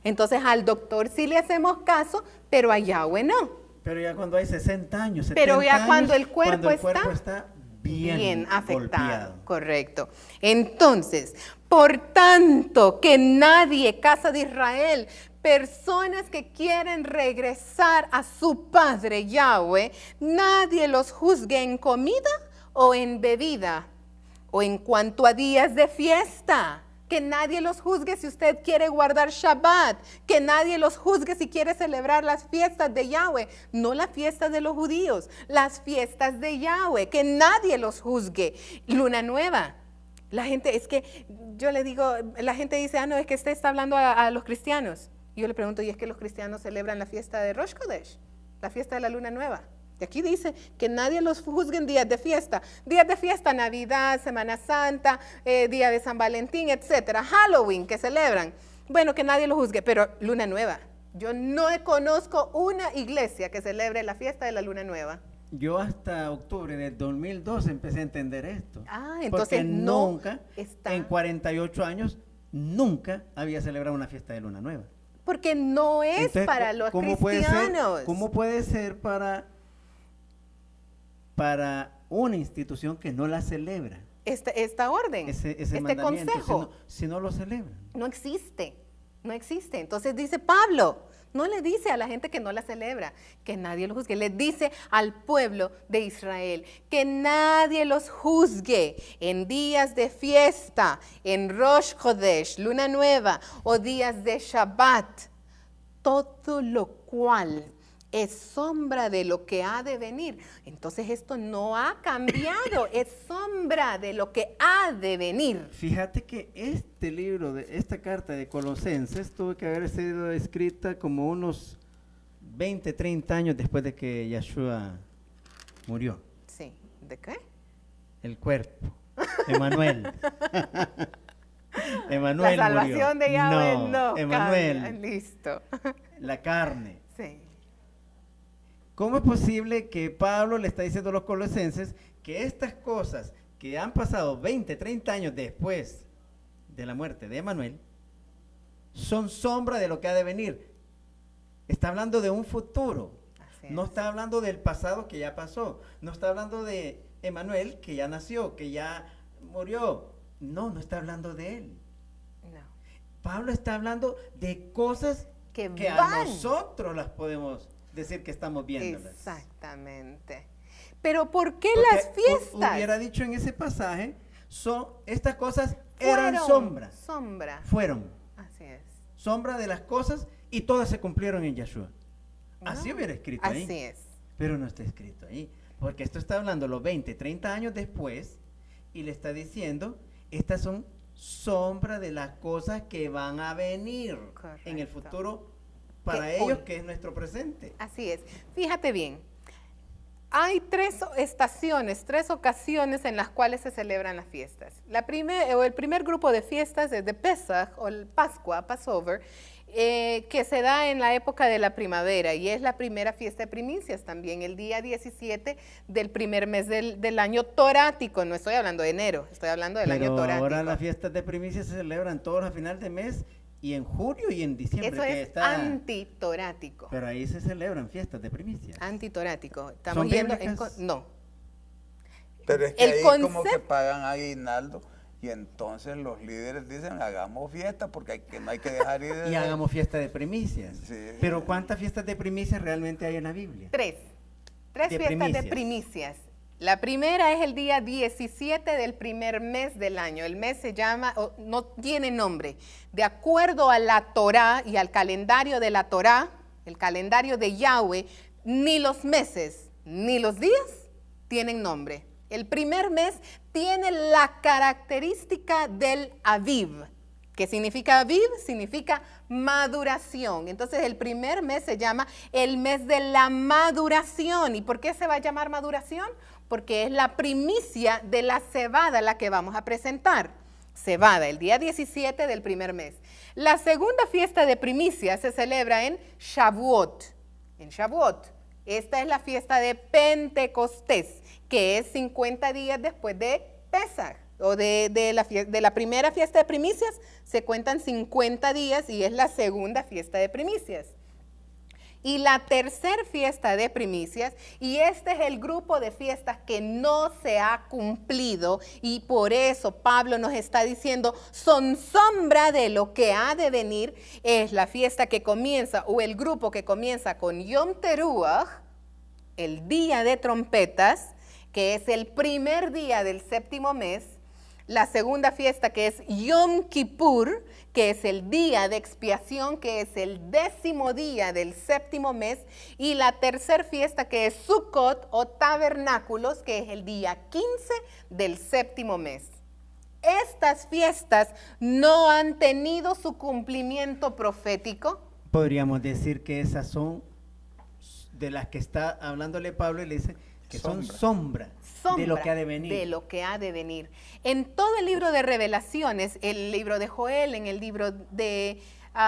entonces al doctor sí le hacemos caso, pero a Yahweh no. Pero ya cuando hay 60 años, 70 Pero ya años, cuando el cuerpo está bien, afectado. golpeado. Correcto. Entonces, por tanto, que nadie, casa de Israel, personas que quieren regresar a su Padre Yahweh, nadie los juzgue en comida o en bebida, o en cuanto a días de fiesta. Que nadie los juzgue si usted quiere guardar Shabbat, que nadie los juzgue si quiere celebrar las fiestas de Yahweh, no las fiestas de los judíos, las fiestas de Yahweh, que nadie los juzgue. Luna nueva. La gente, es que yo le digo, la gente dice, no, es que usted está hablando a los cristianos. Y yo le pregunto, ¿y es que los cristianos celebran la fiesta de Rosh Chodesh, la fiesta de la luna nueva? Y aquí dice que nadie los juzgue en días de fiesta. Días de fiesta, Navidad, Semana Santa, Día de San Valentín, etcétera. Halloween, que celebran. Bueno, que nadie los juzgue, pero luna nueva. Yo no conozco una iglesia que celebre la fiesta de la luna nueva. Yo hasta octubre del 2012 empecé a entender esto. Ah, entonces porque no nunca, está. en 48 años, nunca había celebrado una fiesta de luna nueva. Porque no es Entonces, para los ¿cómo cristianos. ¿Cómo puede ser para una institución que no la celebra? Esta orden, Ese este mandamiento, consejo. si no lo celebran. No existe, no existe. Entonces dice Pablo, no le dice a la gente que no la celebra, que nadie lo juzgue. Le dice al pueblo de Israel, que nadie los juzgue en días de fiesta, en Rosh Chodesh, luna nueva, o días de Shabbat. Todo lo cual es sombra de lo que ha de venir. Entonces esto no ha cambiado, es sombra de lo que ha de venir. Fíjate que este libro, esta carta de Colosenses, tuvo que haber sido escrita como unos 20, 30 años después de que Yeshua murió. Sí, ¿de qué? El cuerpo. Emanuel. Emanuel La salvación murió. de Yahweh no Emanuel. cambia. Listo. La carne. Sí. ¿Cómo es posible que Pablo le está diciendo a los colosenses que estas cosas que han pasado 20, 30 años después de la muerte de Emanuel son sombra de lo que ha de venir? Está hablando de un futuro. Así No es. está hablando del pasado que ya pasó. No está hablando de Emanuel que ya nació, que ya murió. No, no está hablando de él. No. Pablo está hablando de cosas Que a van. nosotros las podemos decir que estamos viéndolas. Exactamente. Pero ¿por qué Porque las fiestas? hubiera dicho en ese pasaje, estas cosas eran Fueron sombras. sombra. Fueron Así es. sombra de las cosas y todas se cumplieron en Yeshua. Así No, hubiera escrito ahí. Así es. Pero no está escrito ahí. Porque esto está hablando los 20, 30 años después y le está diciendo, estas son sombra de las cosas que van a venir en el Correcto. futuro para Que ellos, hoy. que es nuestro presente. Así es. Fíjate bien. Hay 3 estaciones, 3 ocasiones en las cuales se celebran las fiestas. El primer grupo de fiestas es de Pesach o el Pascua, Passover, que se da en la época de la primavera y es la primera fiesta de primicias también, el día 17 del primer mes del año torático. No estoy hablando de enero, estoy hablando del año Pero torático. ahora las fiestas de primicias se celebran todos a final de mes y en julio y en diciembre. Eso que es está, antitorático. pero ahí se celebran fiestas de primicias. Antitorático. Estamos ¿Son yendo bíblicas? no. Pero es que El ahí como que concepto- pagan aguinaldo y entonces los líderes dicen hagamos fiesta porque no hay que dejar ir. Y hagamos fiesta de primicias. Sí. Pero ¿cuántas fiestas de primicias realmente hay en la Biblia? 3 De fiestas de primicias. primicias. La primera es el día 17 del primer mes del año. El mes se llama, no tiene nombre. De acuerdo a la Torá y al calendario de la Torá, el calendario de Yahweh, ni los meses ni los días tienen nombre. El primer mes tiene la característica del Aviv. ¿Qué significa Aviv? Significa maduración. Entonces el primer mes se llama el mes de la maduración. ¿Y por qué se va a llamar maduración? Porque es la primicia de la cebada la que vamos a presentar. Cebada, el día 17 del primer mes. La segunda fiesta de primicia se celebra en Shavuot. En Shavuot. Esta es la fiesta de Pentecostés, que es 50 días después de Pesach. O de la primera fiesta de primicias se cuentan 50 días y es la segunda fiesta de primicias. Y la tercera fiesta de primicias, y este es el grupo de fiestas que no se ha cumplido y por eso Pablo nos está diciendo, son sombra de lo que ha de venir, es la fiesta que comienza o el grupo que comienza con Yom Teruah, el día de trompetas, que es el primer día del séptimo mes. La segunda fiesta que es Yom Kippur, que es el día de expiación, que es el 10º día del séptimo mes. Y la tercera fiesta que es Sukkot o tabernáculos, que es el día 15 del séptimo mes. Estas fiestas no han tenido su cumplimiento profético. Podríamos decir que esas son de las que está hablándole Pablo y le dice que son sombra de lo que ha de venir. De lo que ha de venir. En todo el libro de Revelaciones, el libro de Joel, en el libro de...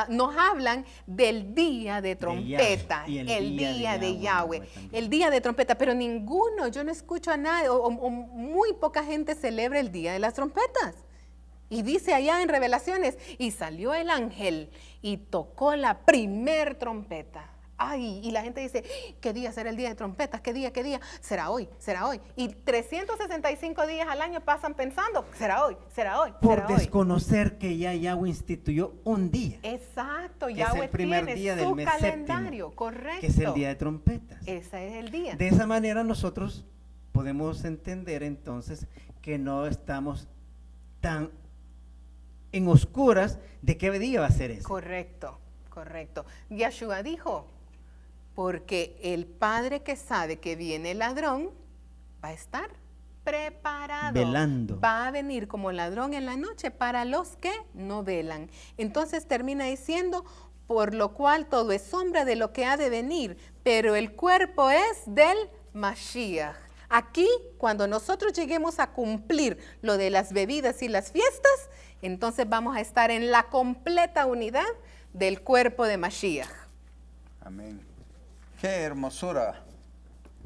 nos hablan del día de trompeta, Yahweh, y el día de Yahweh, también. el día de trompeta, pero ninguno, yo no escucho a nadie, o muy poca gente celebra el día de las trompetas. Y dice allá en Revelaciones, y salió el ángel y tocó la primer trompeta. Ay, y la gente dice, ¿qué día será el día de trompetas? ¿Qué día? ¿Qué día? Será hoy, será hoy. Y 365 días al año pasan pensando, será hoy, será hoy, Por será hoy. desconocer que ya Yahweh instituyó un día, Exacto, que es Yahweh el primer tiene día del su mes calendario, séptimo, correcto. que es el día de trompetas. Ese es el día. De esa manera nosotros podemos entender entonces que no estamos tan en oscuras de qué día va a ser ese. Correcto, correcto. Yahshua dijo, porque el padre que sabe que viene el ladrón va a estar preparado. Velando. Va a venir como ladrón en la noche para los que no velan. Entonces termina diciendo, por lo cual todo es sombra de lo que ha de venir, pero el cuerpo es del Mashiach. Aquí, cuando nosotros lleguemos a cumplir lo de las bebidas y las fiestas, entonces vamos a estar en la completa unidad del cuerpo de Mashiach. Amén. Qué hermosura.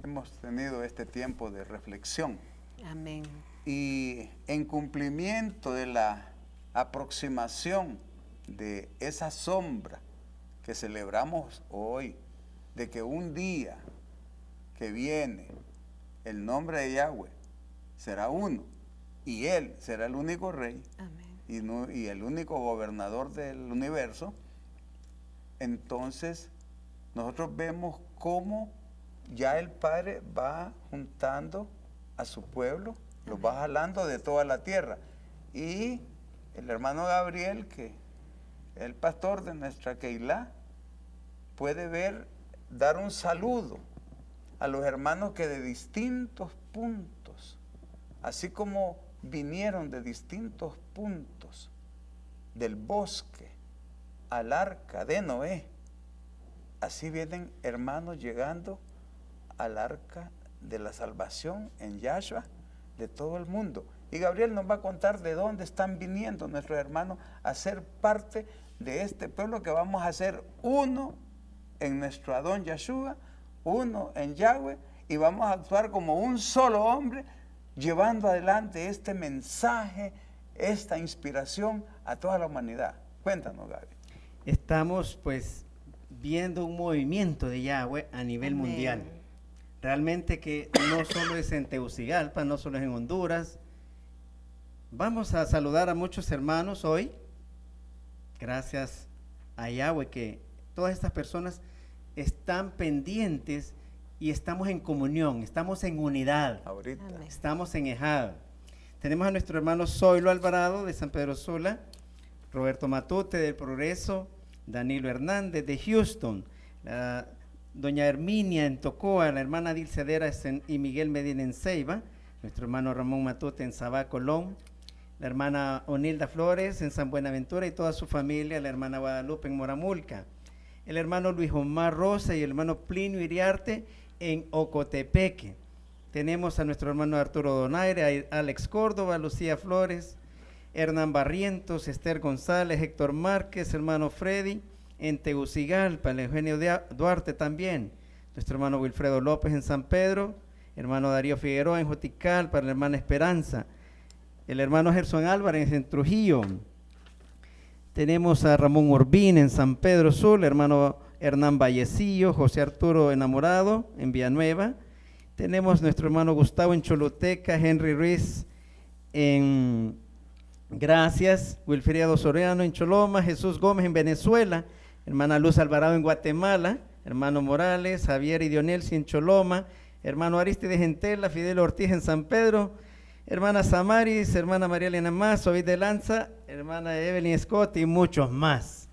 Hemos tenido este tiempo de reflexión. Amén. Y en cumplimiento de la aproximación de esa sombra que celebramos hoy, de que un día que viene el nombre de Yahweh será uno y Él será el único rey Amén. y el único gobernador del universo, entonces nosotros vemos cómo ya el Padre va juntando a su pueblo, los va jalando de toda la tierra. Y el hermano Gabriel, que es el pastor de nuestra Keilah, puede dar un saludo a los hermanos que de distintos puntos, así como vinieron de distintos puntos del bosque al arca de Noé, así vienen hermanos llegando al arca de la salvación en Yahshua de todo el mundo. Y Gabriel nos va a contar de dónde están viniendo nuestros hermanos a ser parte de este pueblo, que vamos a ser uno en nuestro Adón Yahshua, uno en Yahweh, y vamos a actuar como un solo hombre, llevando adelante este mensaje, esta inspiración a toda la humanidad. Cuéntanos, Gaby. Estamos pues viendo un movimiento de Yahweh a nivel Amén. mundial. Realmente que no solo es en Tegucigalpa, no solo es en Honduras. Vamos a saludar a muchos hermanos hoy. Gracias a Yahweh que todas estas personas están pendientes y estamos en comunión, estamos en unidad. Ahorita. Amén. Estamos en Ejad. Tenemos a nuestro hermano Zoilo Alvarado de San Pedro Sula, Roberto Matute del Progreso, Danilo Hernández de Houston, doña Herminia en Tocoa, la hermana Dilce Deras y Miguel Medina en Ceiba, nuestro hermano Ramón Matute en Sabá, Colón, la hermana Onilda Flores en San Buenaventura y toda su familia, la hermana Guadalupe en Moramulca, el hermano Luis Omar Rosa y el hermano Plinio Iriarte en Ocotepeque. Tenemos a nuestro hermano Arturo Donaire, a Alex Córdoba, Lucía Flores, Hernán Barrientos, Esther González, Héctor Márquez, hermano Freddy en Tegucigalpa, el Eugenio Duarte también, nuestro hermano Wilfredo López en San Pedro, hermano Darío Figueroa en Joticalpa, la hermana Esperanza, el hermano Gerson Álvarez en Trujillo. Tenemos a Ramón Urbín en San Pedro Sur, el hermano Hernán Vallecillo, José Arturo Enamorado en Villanueva. Tenemos nuestro hermano Gustavo en Choluteca, Henry Ruiz en Gracias, Wilfrido Soriano en Choloma, Jesús Gómez en Venezuela, hermana Luz Alvarado en Guatemala, hermano Morales, Javier y Dionelsi en Choloma, hermano Aristides Gentela, Fidel Ortiz en San Pedro, hermana Samaris, hermana María Elena Más, Ovid de Lanza, hermana Evelyn Scott y muchos más.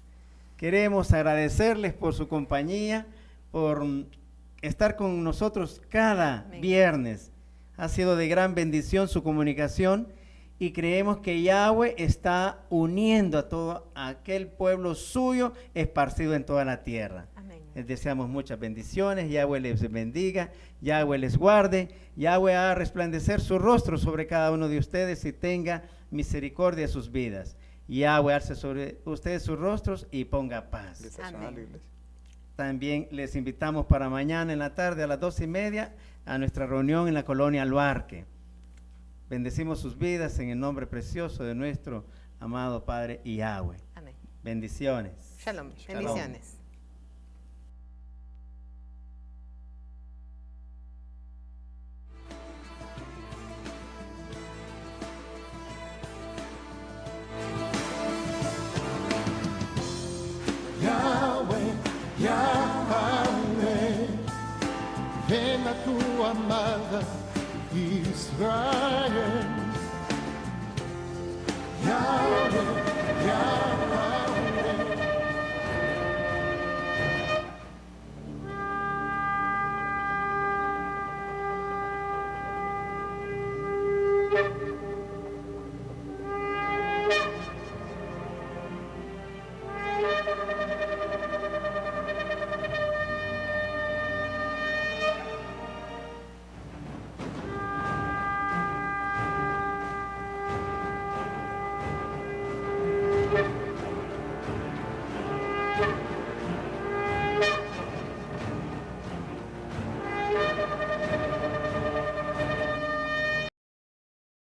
Queremos agradecerles por su compañía, por estar con nosotros cada Amén. viernes. Ha sido de gran bendición su comunicación y creemos que Yahweh está uniendo a todo aquel pueblo suyo esparcido en toda la tierra. Amén. Les deseamos muchas bendiciones, Yahweh les bendiga, Yahweh les guarde, Yahweh haga resplandecer su rostro sobre cada uno de ustedes y tenga misericordia de sus vidas. Yahweh alce sobre ustedes sus rostros y ponga paz. Invitación a la iglesia. También les invitamos para mañana en la tarde a las 2:30 a nuestra reunión en la colonia Albarque. Bendecimos sus vidas en el nombre precioso de nuestro amado Padre Yahweh. Amén. Bendiciones. Shalom. Shalom. Bendiciones. Yahweh, Yahweh, ven a tu amada Israel. Yahweh,